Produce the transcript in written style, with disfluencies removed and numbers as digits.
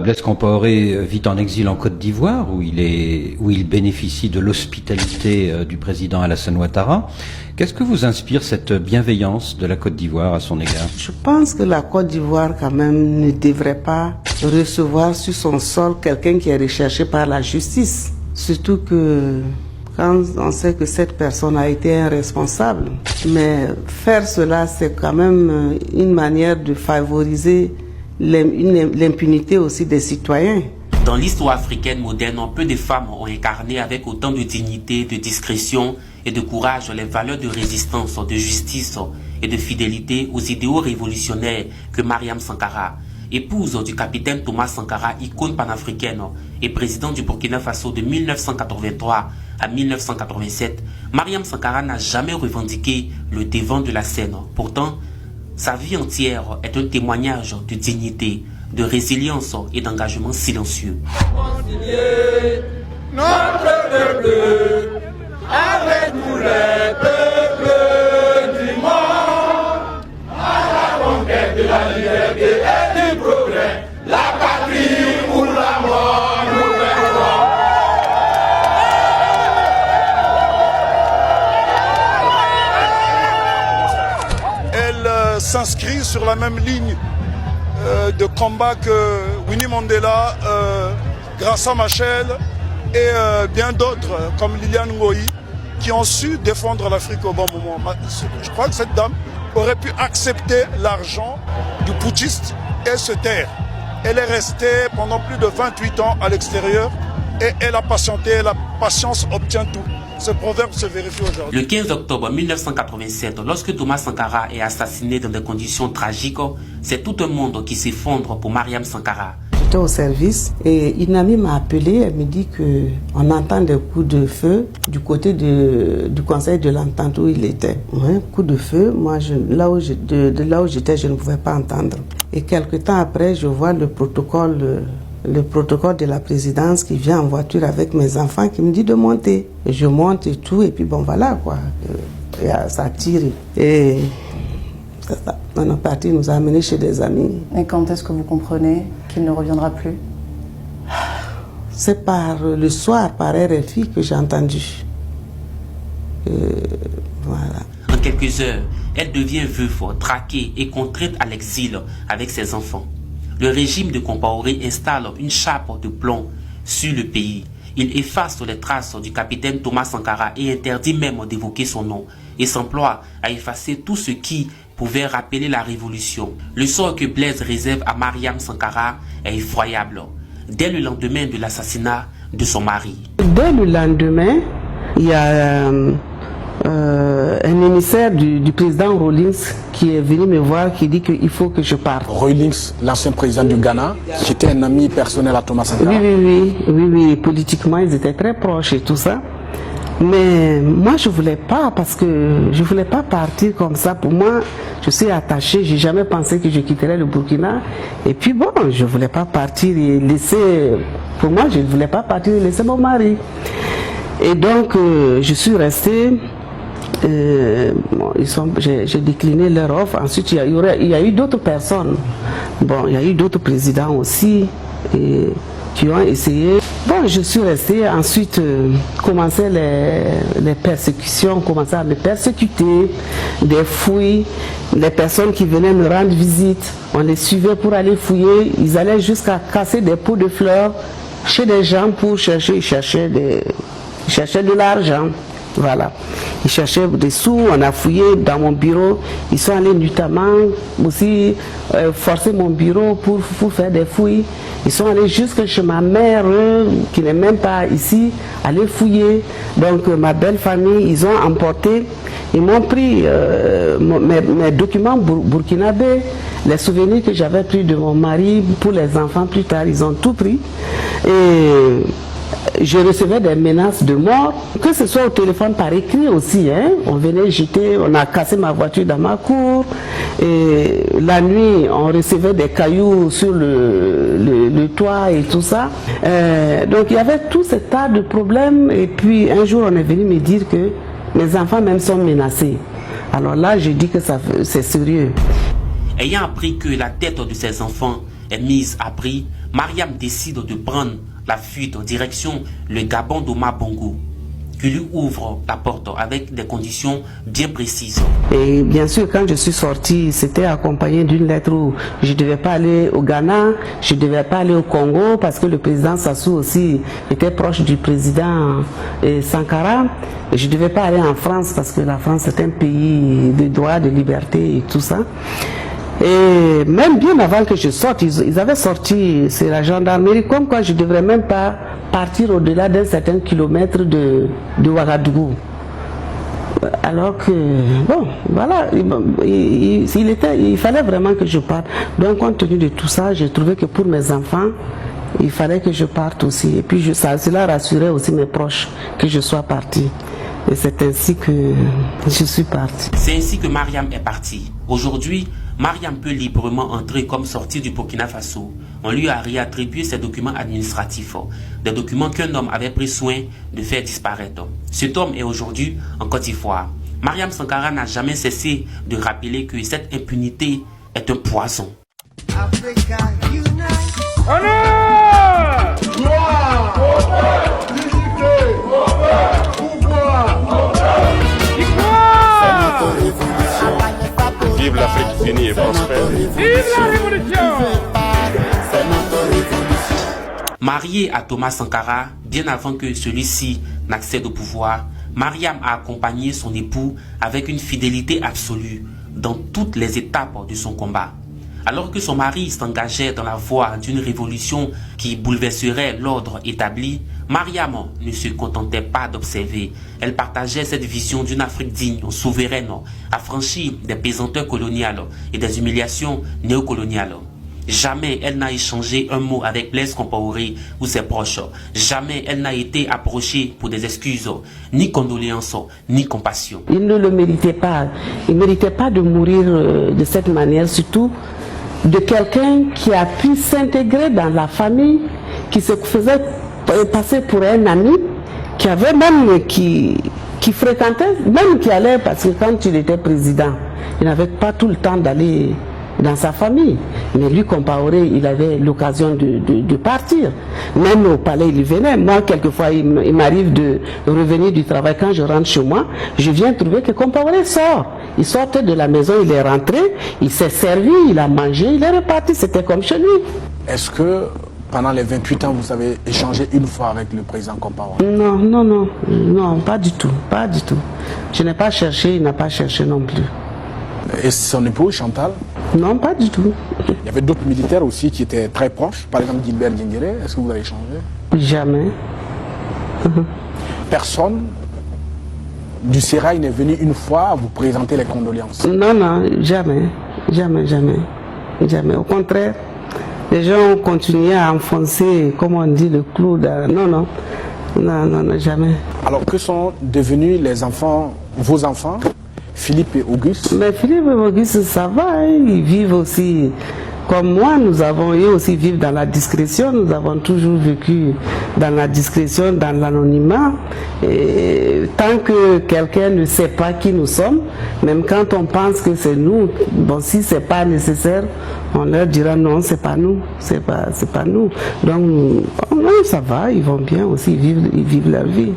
Blaise Compaoré vit en exil en Côte d'Ivoire, où il bénéficie de l'hospitalité du président Alassane Ouattara. Qu'est-ce que vous inspire cette bienveillance de la Côte d'Ivoire à son égard? Je pense que la Côte d'Ivoire, quand même, ne devrait pas recevoir sur son sol quelqu'un qui est recherché par la justice. Surtout que quand on sait que cette personne a été un responsable. Mais faire cela, c'est quand même une manière de favoriser l'impunité aussi des citoyens. Dans l'histoire africaine moderne, peu de femmes ont incarné avec autant de dignité, de discrétion et de courage les valeurs de résistance, de justice et de fidélité aux idéaux révolutionnaires que Mariam Sankara, épouse du capitaine Thomas Sankara, icône panafricaine et président du Burkina Faso de 1983 à 1987, Mariam Sankara n'a jamais revendiqué le devant de la scène. Pourtant, sa vie entière est un témoignage de dignité, de résilience et d'engagement silencieux. Notre peuple, avec tous les peuples du monde, à la conquête de la liberté et du progrès, la patrie ou la mort, nous verrons. Elle s'inscrit sur la même ligne de combat que Winnie Mandela, Graça Machel et bien d'autres comme Liliane Ngoï qui ont su défendre l'Afrique au bon moment. Je crois que cette dame aurait pu accepter l'argent du putschiste et se taire. Elle est restée pendant plus de 28 ans à l'extérieur et elle a patienté, la patience obtient tout. Ce proverbe se vérifie aujourd'hui. Le 15 octobre 1987, lorsque Thomas Sankara est assassiné dans des conditions tragiques, c'est tout un monde qui s'effondre pour Mariam Sankara. J'étais au service et une amie m'a appelé, elle me dit qu'on entend des coups de feu du côté du conseil de l'entente où il était. Ouais, coup de feu, moi de là où j'étais, je ne pouvais pas entendre. Et quelque temps après, je vois le protocole de la présidence qui vient en voiture avec mes enfants qui me dit de monter. Et je monte et tout, et puis bon voilà quoi, et ça tire. Et on est parti, nous a amenés chez des amis. Et quand est-ce que vous comprenez qu'il ne reviendra plus? C'est par le soir, par RFI que j'ai entendu. Voilà. En quelques heures, elle devient veuve, traquée et contrainte à l'exil avec ses enfants. Le régime de Compaoré installe une chape de plomb sur le pays. Il efface les traces du capitaine Thomas Sankara et interdit même d'évoquer son nom et s'emploie à effacer tout ce qui pouvait rappeler la révolution. Le sort que Blaise réserve à Mariam Sankara est effroyable. Dès le lendemain de l'assassinat de son mari. Dès le lendemain, il y a un émissaire du président Rawlings qui est venu me voir, qui dit qu'il faut que je parte. Rawlings, l'ancien président du Ghana, c'était un ami personnel à Thomas Sankara. Oui, politiquement ils étaient très proches et tout ça. Mais moi je voulais pas, parce que je voulais pas partir comme ça. Pour moi, je suis attachée, j'ai jamais pensé que je quitterais le Burkina. Et puis bon, je voulais pas partir et laisser, pour moi je ne voulais pas partir et laisser mon mari. Et donc je suis restée. J'ai décliné leur offre. Ensuite, il y a eu d'autres personnes. Bon, il y a eu d'autres présidents aussi qui ont essayé. Bon, je suis restée. Ensuite, commençaient les persécutions, commençaient à me persécuter, des fouilles. Les personnes qui venaient me rendre visite, on les suivait pour aller fouiller. Ils allaient jusqu'à casser des pots de fleurs chez des gens pour chercher. Ils cherchaient de l'argent. Voilà. Ils cherchaient des sous, on a fouillé dans mon bureau. Ils sont allés notamment aussi forcer mon bureau pour faire des fouilles. Ils sont allés jusque chez ma mère, qui n'est même pas ici, aller fouiller. Donc ma belle famille, ils ont emporté, ils m'ont pris mes documents burkinabés, les souvenirs que j'avais pris de mon mari pour les enfants plus tard, ils ont tout pris. Et je recevais des menaces de mort, que ce soit au téléphone, par écrit aussi. On venait jeter, on a cassé ma voiture dans ma cour. Et la nuit, on recevait des cailloux sur le toit et tout ça. Donc il y avait tout ce tas de problèmes. Et puis un jour, on est venu me dire que mes enfants même sont menacés. Alors là, j'ai dit que c'est sérieux. Ayant appris que la tête de ses enfants est mise à prix, Mariam décide de prendre la fuite en direction le Gabon d'Omar Bongo, qui lui ouvre la porte avec des conditions bien précises. Et bien sûr, quand je suis sortie, c'était accompagné d'une lettre où je ne devais pas aller au Ghana, je ne devais pas aller au Congo, parce que le président Sassou aussi était proche du président Sankara. Et je ne devais pas aller en France, parce que la France est un pays de droit, de liberté et tout ça. Et même bien avant que je sorte, ils avaient sorti, c'est la gendarmerie, comme quoi je ne devrais même pas partir au-delà d'un certain kilomètre de Ouagadougou. Alors que, bon, voilà, il fallait vraiment que je parte. Donc, compte tenu de tout ça, j'ai trouvé que pour mes enfants, il fallait que je parte aussi. Et puis, cela rassurait aussi mes proches que je sois partie. Et c'est ainsi que je suis partie. C'est ainsi que Mariam est partie. Aujourd'hui, Mariam peut librement entrer comme sortie du Burkina Faso. On lui a réattribué ses documents administratifs, des documents qu'un homme avait pris soin de faire disparaître. Cet homme est aujourd'hui en Côte d'Ivoire. Mariam Sankara n'a jamais cessé de rappeler que cette impunité est un poison. Vive l'Afrique unie et prospère. Vive la révolution! Mariée à Thomas Sankara, bien avant que celui-ci n'accède au pouvoir, Mariam a accompagné son époux avec une fidélité absolue dans toutes les étapes de son combat. Alors que son mari s'engageait dans la voie d'une révolution qui bouleverserait l'ordre établi, Mariam ne se contentait pas d'observer. Elle partageait cette vision d'une Afrique digne, souveraine, affranchie des pesanteurs coloniales et des humiliations néocoloniales. Jamais elle n'a échangé un mot avec Blaise Compaoré ou ses proches. Jamais elle n'a été approchée pour des excuses, ni condoléances, ni compassion. Il ne le méritait pas. Il ne méritait pas de mourir de cette manière, surtout de quelqu'un qui a pu s'intégrer dans la famille, qui se faisait passer pour un ami, qui avait même, qui fréquentait, même qui allait, parce que quand il était président, il n'avait pas tout le temps d'aller dans sa famille. Mais lui, Compaoré, il avait l'occasion de partir. Même au palais, il venait. Moi, quelquefois, il m'arrive de revenir du travail. Quand je rentre chez moi, je viens trouver que Compaoré sort. Il sortait de la maison, il est rentré, il s'est servi, il a mangé, il est reparti. C'était comme chez lui. Est-ce que pendant les 28 ans, vous avez échangé une fois avec le président Compaoré? Non, pas du tout, pas du tout. Je n'ai pas cherché, il n'a pas cherché non plus. Et son épouse, Chantal? Non, pas du tout. Il y avait d'autres militaires aussi qui étaient très proches, par exemple Gilbert Diendéré. Est-ce que vous avez échangé? Jamais. Personne du Sérail n'est venu une fois vous présenter les condoléances? Non, jamais. Jamais. Au contraire, les gens ont continué à enfoncer, comme on dit, le clou. Non, jamais. Alors que sont devenus les enfants, vos enfants, Philippe et Auguste? Mais Philippe et Auguste, ça va, hein, ils vivent aussi comme moi. Nous avons eu aussi vivre dans la discrétion. Nous avons toujours vécu dans la discrétion, dans l'anonymat. Tant que quelqu'un ne sait pas qui nous sommes, même quand on pense que c'est nous, bon, si c'est pas nécessaire, on leur dira non, c'est pas nous, c'est pas nous. Donc, ça va, ils vont bien aussi, ils vivent leur vie.